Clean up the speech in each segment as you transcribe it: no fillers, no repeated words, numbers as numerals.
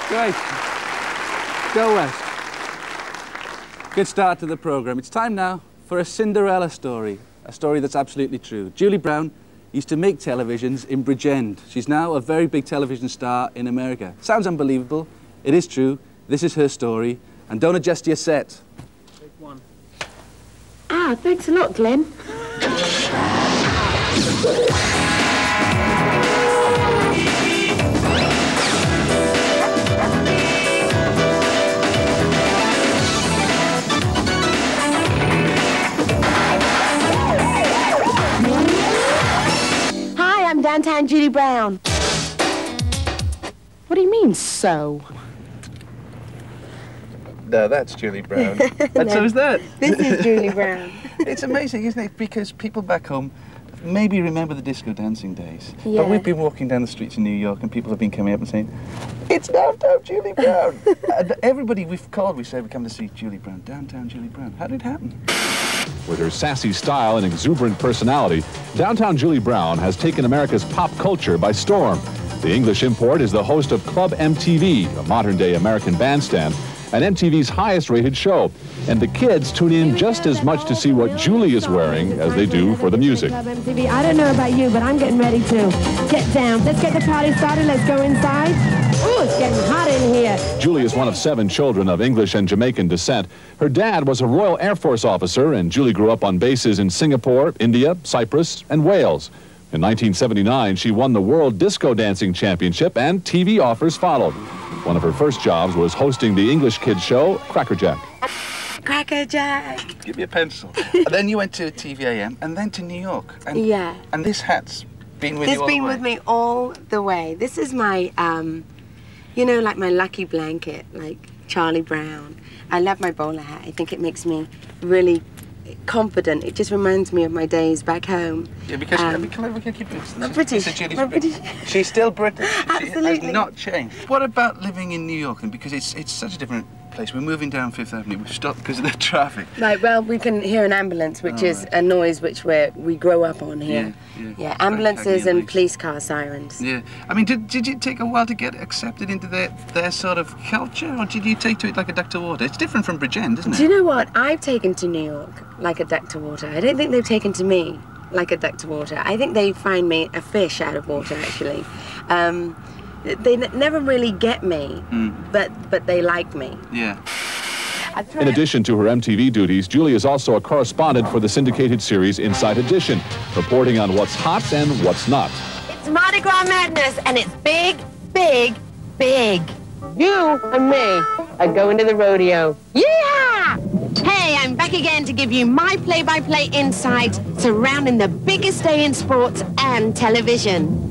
Right. Go West. Good start to the programme. It's time now for a Cinderella story, a story that's absolutely true. Julie Brown used to make televisions in Bridgend. She's now a very big television star in America. Sounds unbelievable. It is true. This is her story. And don't adjust your set. Take one. Ah, thanks a lot, Glenn. Downtown Julie Brown. What do you mean, so? No, that's Julie Brown. And so is that. This is Julie Brown. It's amazing, isn't it? Because people back home maybe remember the disco dancing days. Yeah. But we've been walking down the streets in New York and people have been coming up and saying, it's downtown Julie Brown. And everybody we've called, we say we come to see Julie Brown, downtown Julie Brown. How did it happen? With her sassy style and exuberant personality, Downtown Julie Brown has taken America's pop culture by storm. The English import is the host of Club MTV, a modern-day American bandstand, and MTV's highest-rated show. And the kids tune in just as much to see what Julie is wearing as they do for the music. Club MTV. I don't know about you, but I'm getting ready to get down. Let's get the party started. Let's go inside. Oh, it's getting hot in here. Julie is one of 7 children of English and Jamaican descent. Her dad was a Royal Air Force officer, and Julie grew up on bases in Singapore, India, Cyprus, and Wales. In 1979, she won the World Disco Dancing Championship, and TV offers followed. One of her first jobs was hosting the English kids show, Cracker Jack. Cracker Jack. Give me a pencil. And then you went to TVAM and then to New York. And, Yeah. And this hat's been with you all the way. It's been with me all the way. This is my, you know, like my lucky blanket, like Charlie Brown. I love my bowler hat. I think it makes me really confident. It just reminds me of my days back home. Yeah, because we can keep it. I'm British. I'm British. She's still British. Absolutely. She has not changed. What about living in New York? And because it's such a different place. We're moving down Fifth Avenue. We've stopped because of the traffic. Right. Well, we can hear an ambulance, which is a noise which we grow up on here. Yeah. Ambulances and police car sirens. Yeah. I mean, did it take a while to get accepted into their sort of culture, or did you take to it like a duck to water? It's different from Bridgend, isn't it? Do you know what? I've taken to New York like a duck to water. I don't think they've taken to me like a duck to water. I think they find me a fish out of water, actually. They never really get me, but they like me. Yeah. In addition to her MTV duties, Julie is also a correspondent for the syndicated series Inside Edition, reporting on what's hot and what's not. It's Mardi Gras Madness, and it's big, big, big. You and me are going to the rodeo. Yeah! Hey, I'm back again to give you my play-by-play insight surrounding the biggest day in sports and television.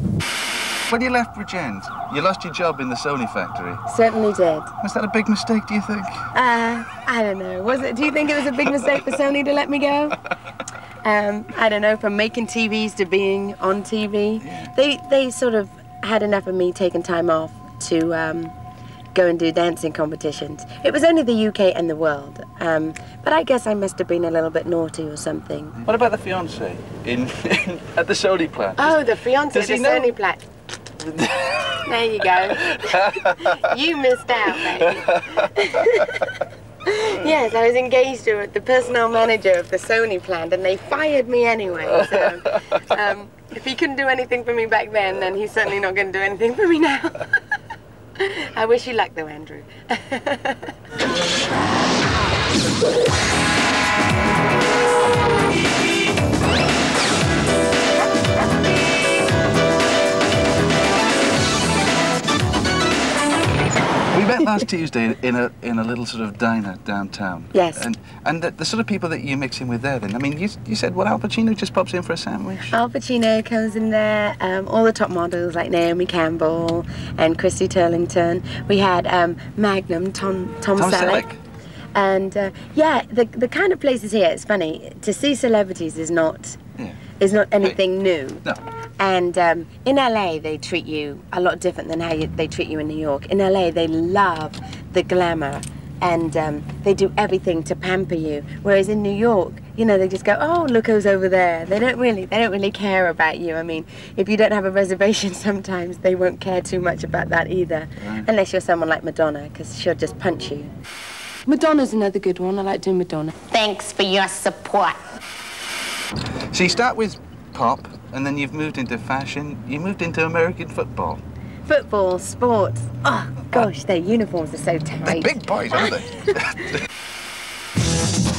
When you left Bridgend, you lost your job in the Sony factory. Certainly did. Was that a big mistake, do you think? I don't know. Was it? Do you think it was a big mistake for Sony to let me go? I don't know, from making TVs to being on TV. Yeah. They sort of had enough of me taking time off to go and do dancing competitions. It was only the UK and the world. But I guess I must have been a little bit naughty or something. What about the fiancé at the Sony plant? Oh, the fiancé at the Sony plant. There you go. You missed out, baby. Yes, I was engaged to the personnel manager of the Sony plant, and they fired me anyway. So, if he couldn't do anything for me back then he's certainly not going to do anything for me now. I wish you luck, though, Andrew. We met last Tuesday in a little sort of diner downtown. Yes. And the sort of people that you mix in with there then, I mean, you said, what, Al Pacino just pops in for a sandwich? Al Pacino comes in there, all the top models like Naomi Campbell and Christy Turlington. We had Magnum, Tom Selleck. And yeah, the kind of places here, it's funny, to see celebrities is not anything new. No. And in LA, they treat you a lot different than how they treat you in New York. In LA, they love the glamour, and they do everything to pamper you. Whereas in New York, you know, they just go, oh, look who's over there. They don't really care about you. I mean, if you don't have a reservation, sometimes they won't care too much about that either. Right. Unless you're someone like Madonna, because she'll just punch you. Madonna's another good one. I like doing Madonna. Thanks for your support. So you start with pop, and then you've moved into fashion. You moved into American football. Football, sports. Oh, gosh, their uniforms are so tight. They're big boys, aren't they?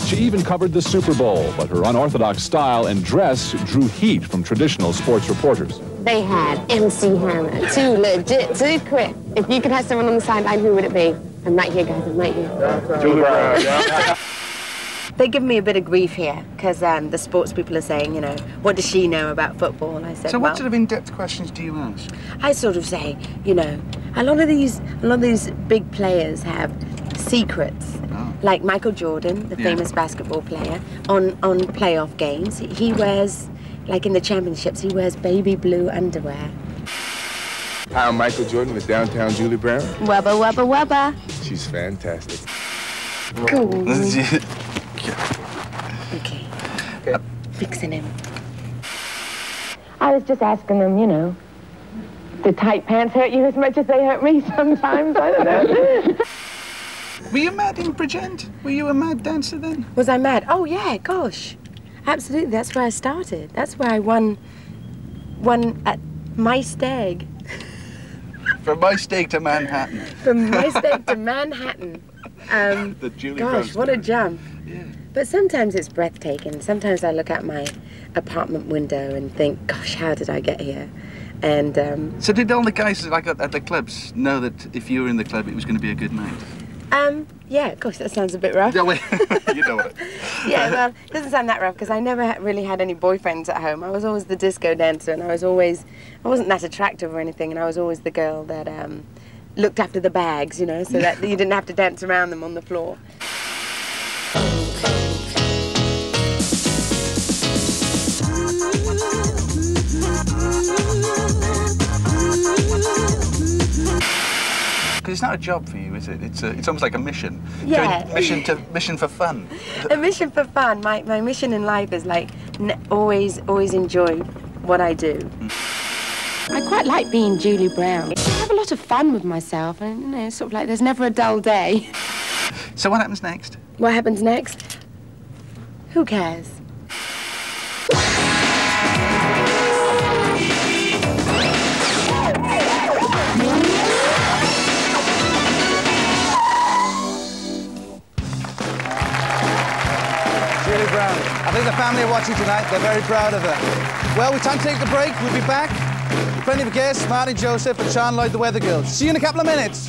She even covered the Super Bowl, but her unorthodox style and dress drew heat from traditional sports reporters. They had MC Hammer, too legit, too quick. If you could have someone on the sideline, who would it be? I'm right here, guys, I'm right here. Julie Brown. They give me a bit of grief here, because the sports people are saying, you know, what does she know about football? And I said, so what sort of in-depth questions do you ask? I sort of say, you know, a lot of these big players have secrets. Oh. Like Michael Jordan, the famous basketball player, on playoff games, he wears, like in the championships, he wears baby blue underwear. Hi, I'm Michael Jordan with Downtown Julie Brown. Wubba, wubba, wubba. She's fantastic. Cool. Okay. Fixing him. I was just asking them, you know, do tight pants hurt you as much as they hurt me sometimes? I don't know. Were you mad in Bridgend? Were you a mad dancer then? Was I mad? Oh, yeah, gosh. Absolutely, that's where I started. That's where I won at My Steg. From My Steg to Manhattan. From My Steg to Manhattan. The Julie gosh, what a jump. Yeah. But sometimes it's breathtaking. Sometimes I look out my apartment window and think, gosh, how did I get here? And so did all the guys like at the clubs know that if you were in the club, it was going to be a good night? Yeah, gosh, that sounds a bit rough. Yeah, well, you know what? Yeah, well, it doesn't sound that rough because I never really had any boyfriends at home. I was always the disco dancer, and I wasn't that attractive or anything, and I was always the girl that looked after the bags, you know, so that you didn't have to dance around them on the floor. Because it's not a job for you, is it? It's almost like a mission. Yeah. Mission for fun. A mission for fun. My mission in life is like always enjoy what I do. I quite like being Julie Brown. I have a lot of fun with myself, and you know, sort of like there's never a dull day. So what happens next? What happens next? Who cares? Julie Brown. I think the family are watching tonight. They're very proud of her. Well, we time to take the break. We'll be back. Plenty of guests, Martin Joseph and Sean Lloyd, the Weather Girls. See you in a couple of minutes.